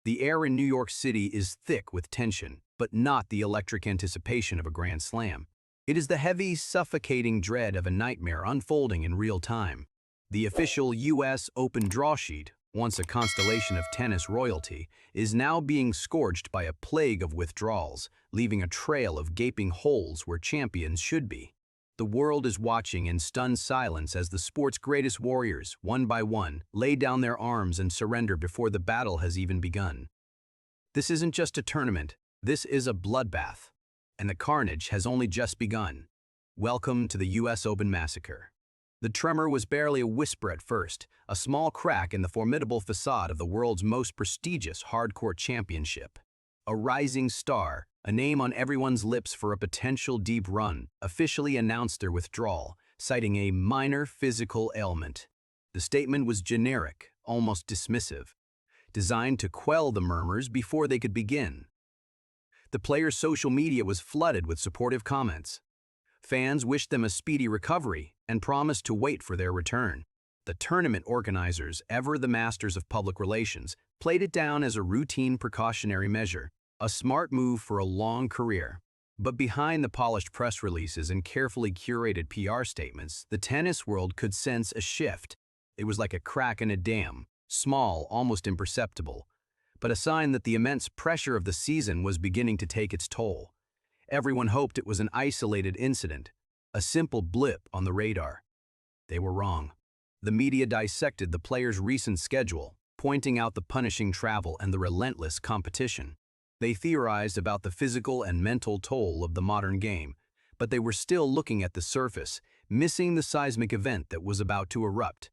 The air in New York City is thick with tension, but not the electric anticipation of a grand slam. It is the heavy, suffocating dread of a nightmare unfolding in real time. The official U.S. Open draw sheet, once a constellation of tennis royalty, is now being scorched by a plague of withdrawals, leaving a trail of gaping holes where champions should be. The world is watching in stunned silence as the sport's greatest warriors, one by one, lay down their arms and surrender before the battle has even begun. This isn't just a tournament, this is a bloodbath, and the carnage has only just begun. Welcome to the U.S. Open massacre. The tremor was barely a whisper at first, a small crack in the formidable facade of the world's most prestigious hardcourt championship. A rising star, a name on everyone's lips for a potential deep run, officially announced their withdrawal, citing a minor physical ailment. The statement was generic, almost dismissive, designed to quell the murmurs before they could begin. The players' social media was flooded with supportive comments. Fans wished them a speedy recovery and promised to wait for their return. The tournament organizers, ever the masters of public relations, played it down as a routine precautionary measure, a smart move for a long career. But behind the polished press releases and carefully curated PR statements, the tennis world could sense a shift. It was like a crack in a dam, small, almost imperceptible, but a sign that the immense pressure of the season was beginning to take its toll. Everyone hoped it was an isolated incident, a simple blip on the radar. They were wrong. The media dissected the players' recent schedule, pointing out the punishing travel and the relentless competition. They theorized about the physical and mental toll of the modern game, but they were still looking at the surface, missing the seismic event that was about to erupt.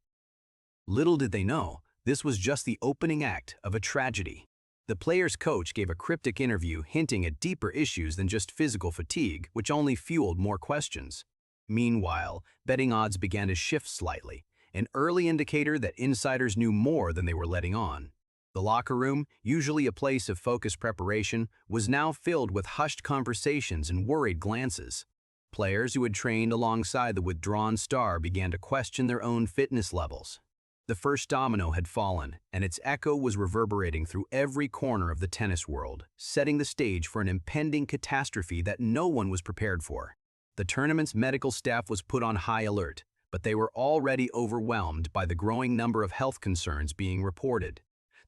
Little did they know, this was just the opening act of a tragedy. The players' coach gave a cryptic interview hinting at deeper issues than just physical fatigue, which only fueled more questions. Meanwhile, betting odds began to shift slightly, an early indicator that insiders knew more than they were letting on. The locker room, usually a place of focused preparation, was now filled with hushed conversations and worried glances. Players who had trained alongside the withdrawn star began to question their own fitness levels. The first domino had fallen, and its echo was reverberating through every corner of the tennis world, setting the stage for an impending catastrophe that no one was prepared for. The tournament's medical staff was put on high alert, but they were already overwhelmed by the growing number of health concerns being reported.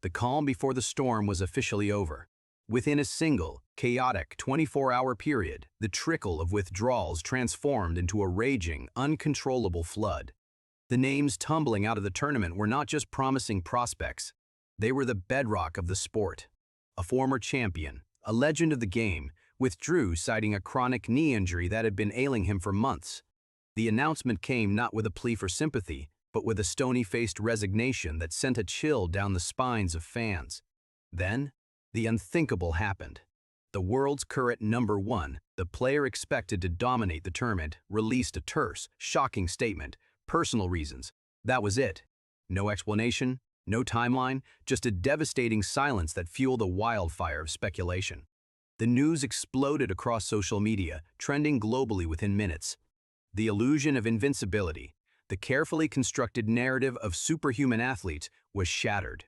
The calm before the storm was officially over. Within a single, chaotic 24-hour period, the trickle of withdrawals transformed into a raging, uncontrollable flood. The names tumbling out of the tournament were not just promising prospects. They were the bedrock of the sport. A former champion, a legend of the game, withdrew citing a chronic knee injury that had been ailing him for months. The announcement came not with a plea for sympathy, but with a stony-faced resignation that sent a chill down the spines of fans. Then, the unthinkable happened. The world's current number one, the player expected to dominate the tournament, released a terse, shocking statement. Personal reasons. That was it. No explanation, no timeline, just a devastating silence that fueled a wildfire of speculation. The news exploded across social media, trending globally within minutes. The illusion of invincibility, the carefully constructed narrative of superhuman athletes, was shattered.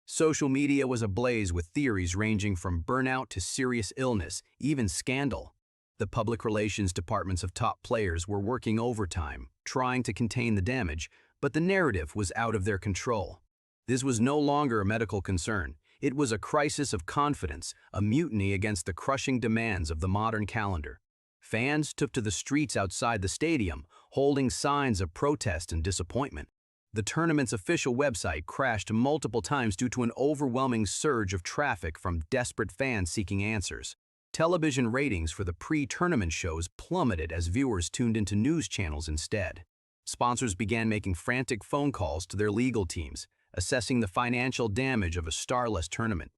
Social media was ablaze with theories ranging from burnout to serious illness, even scandal. The public relations departments of top players were working overtime, trying to contain the damage, but the narrative was out of their control. This was no longer a medical concern. It was a crisis of confidence, a mutiny against the crushing demands of the modern calendar. Fans took to the streets outside the stadium, holding signs of protest and disappointment. The tournament's official website crashed multiple times due to an overwhelming surge of traffic from desperate fans seeking answers. Television ratings for the pre-tournament shows plummeted as viewers tuned into news channels instead. Sponsors began making frantic phone calls to their legal teams, assessing the financial damage of a starless tournament.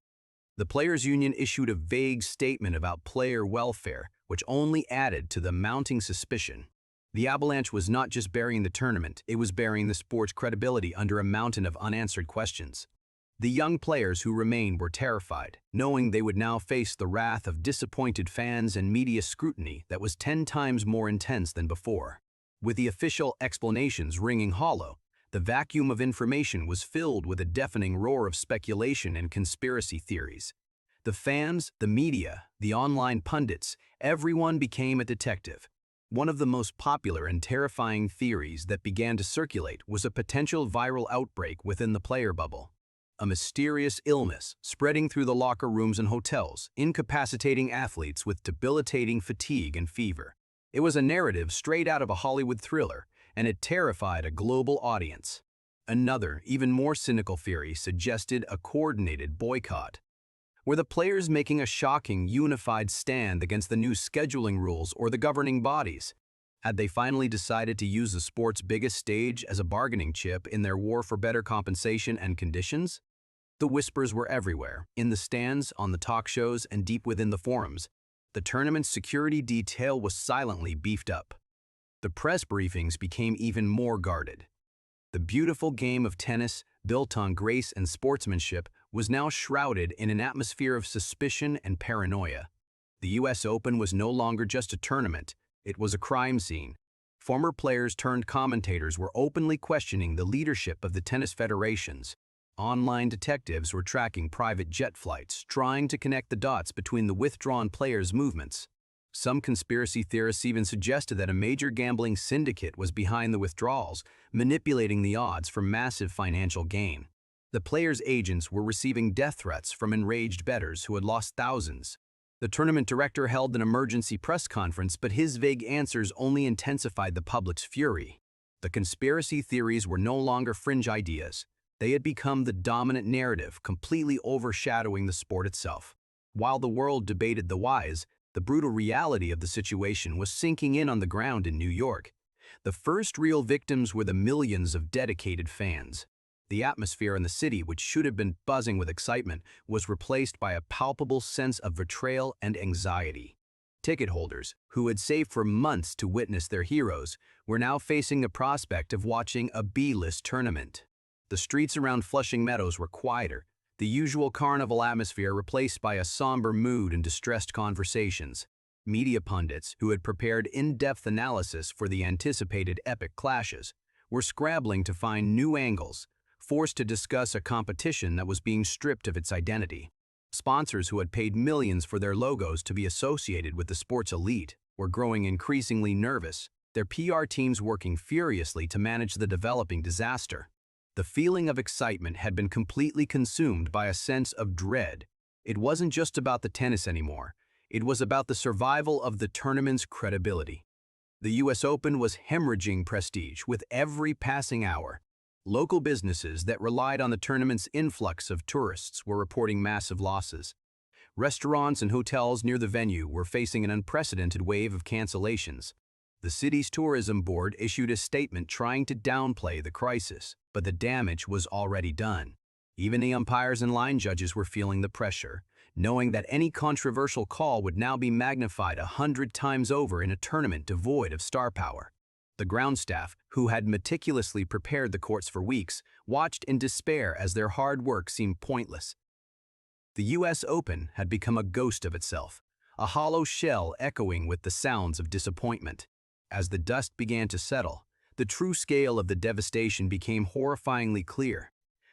The Players' Union issued a vague statement about player welfare, which only added to the mounting suspicion. The avalanche was not just burying the tournament, it was burying the sport's credibility under a mountain of unanswered questions. The young players who remained were terrified, knowing they would now face the wrath of disappointed fans and media scrutiny that was 10 times more intense than before. With the official explanations ringing hollow, The vacuum of information was filled with a deafening roar of speculation and conspiracy theories. The fans, the media, the online pundits, everyone became a detective. One of the most popular and terrifying theories that began to circulate was a potential viral outbreak within the player bubble. A mysterious illness spreading through the locker rooms and hotels, incapacitating athletes with debilitating fatigue and fever. It was a narrative straight out of a Hollywood thriller, and it terrified a global audience. Another, even more cynical theory suggested a coordinated boycott. Were the players making a shocking, unified stand against the new scheduling rules or the governing bodies? Had they finally decided to use the sport's biggest stage as a bargaining chip in their war for better compensation and conditions? The whispers were everywhere, in the stands, on the talk shows, and deep within the forums. The tournament's security detail was silently beefed up. The press briefings became even more guarded. The beautiful game of tennis, built on grace and sportsmanship, was now shrouded in an atmosphere of suspicion and paranoia. The US Open was no longer just a tournament, it was a crime scene. Former players turned commentators were openly questioning the leadership of the tennis federations. Online detectives were tracking private jet flights, trying to connect the dots between the withdrawn players' movements. Some conspiracy theorists even suggested that a major gambling syndicate was behind the withdrawals, manipulating the odds for massive financial gain. The players' agents were receiving death threats from enraged bettors who had lost thousands. The tournament director held an emergency press conference, but his vague answers only intensified the public's fury. The conspiracy theories were no longer fringe ideas. They had become the dominant narrative, completely overshadowing the sport itself. While the world debated the whys, the brutal reality of the situation was sinking in on the ground in New York. The first real victims were the millions of dedicated fans. The atmosphere in the city, which should have been buzzing with excitement, was replaced by a palpable sense of betrayal and anxiety. Ticket holders, who had saved for months to witness their heroes, were now facing the prospect of watching a B-list tournament. The streets around Flushing Meadows were quieter, the usual carnival atmosphere replaced by a somber mood and distressed conversations. Media pundits, who had prepared in-depth analysis for the anticipated epic clashes, were scrambling to find new angles, forced to discuss a competition that was being stripped of its identity. Sponsors who had paid millions for their logos to be associated with the sport's elite were growing increasingly nervous, their PR teams working furiously to manage the developing disaster. The feeling of excitement had been completely consumed by a sense of dread. It wasn't just about the tennis anymore. It was about the survival of the tournament's credibility. The US Open was hemorrhaging prestige with every passing hour. Local businesses that relied on the tournament's influx of tourists were reporting massive losses. Restaurants and hotels near the venue were facing an unprecedented wave of cancellations. The city's tourism board issued a statement trying to downplay the crisis, but the damage was already done. Even the umpires and line judges were feeling the pressure, knowing that any controversial call would now be magnified 100 times over in a tournament devoid of star power. The ground staff, who had meticulously prepared the courts for weeks, watched in despair as their hard work seemed pointless. The US Open had become a ghost of itself, a hollow shell echoing with the sounds of disappointment. As the dust began to settle, the true scale of the devastation became horrifyingly clear.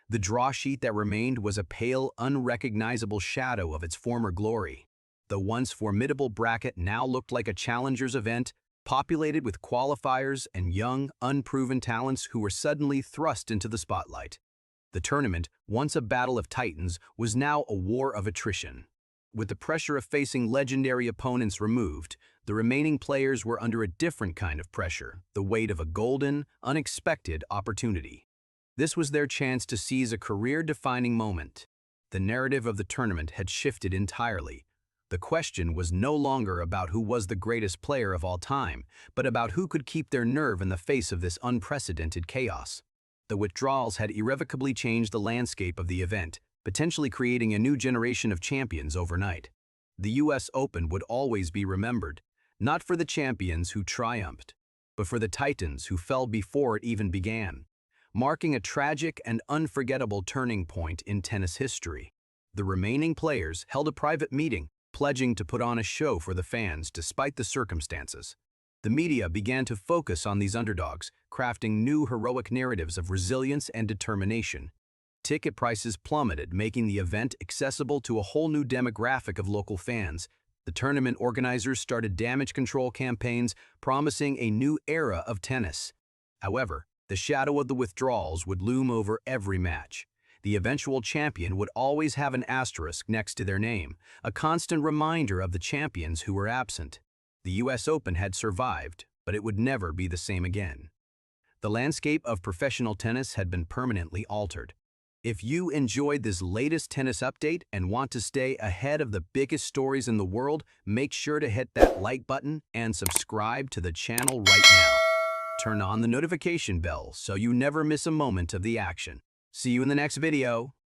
The draw sheet that remained was a pale, unrecognizable shadow of its former glory. The once formidable bracket now looked like a challenger's event, populated with qualifiers and young, unproven talents who were suddenly thrust into the spotlight. The tournament, once a battle of titans, was now a war of attrition. With the pressure of facing legendary opponents removed, the remaining players were under a different kind of pressure, the weight of a golden, unexpected opportunity. This was their chance to seize a career-defining moment. The narrative of the tournament had shifted entirely. The question was no longer about who was the greatest player of all time, but about who could keep their nerve in the face of this unprecedented chaos. The withdrawals had irrevocably changed the landscape of the event, potentially creating a new generation of champions overnight. The US Open would always be remembered, not for the champions who triumphed, but for the titans who fell before it even began, marking a tragic and unforgettable turning point in tennis history. The remaining players held a private meeting, pledging to put on a show for the fans despite the circumstances. The media began to focus on these underdogs, crafting new heroic narratives of resilience and determination. Ticket prices plummeted, making the event accessible to a whole new demographic of local fans. The tournament organizers started damage control campaigns, promising a new era of tennis. However, the shadow of the withdrawals would loom over every match. The eventual champion would always have an asterisk next to their name, a constant reminder of the champions who were absent. The US Open had survived, but it would never be the same again. The landscape of professional tennis had been permanently altered. If you enjoyed this latest tennis update and want to stay ahead of the biggest stories in the world, make sure to hit that like button and subscribe to the channel right now. Turn on the notification bell so you never miss a moment of the action. See you in the next video.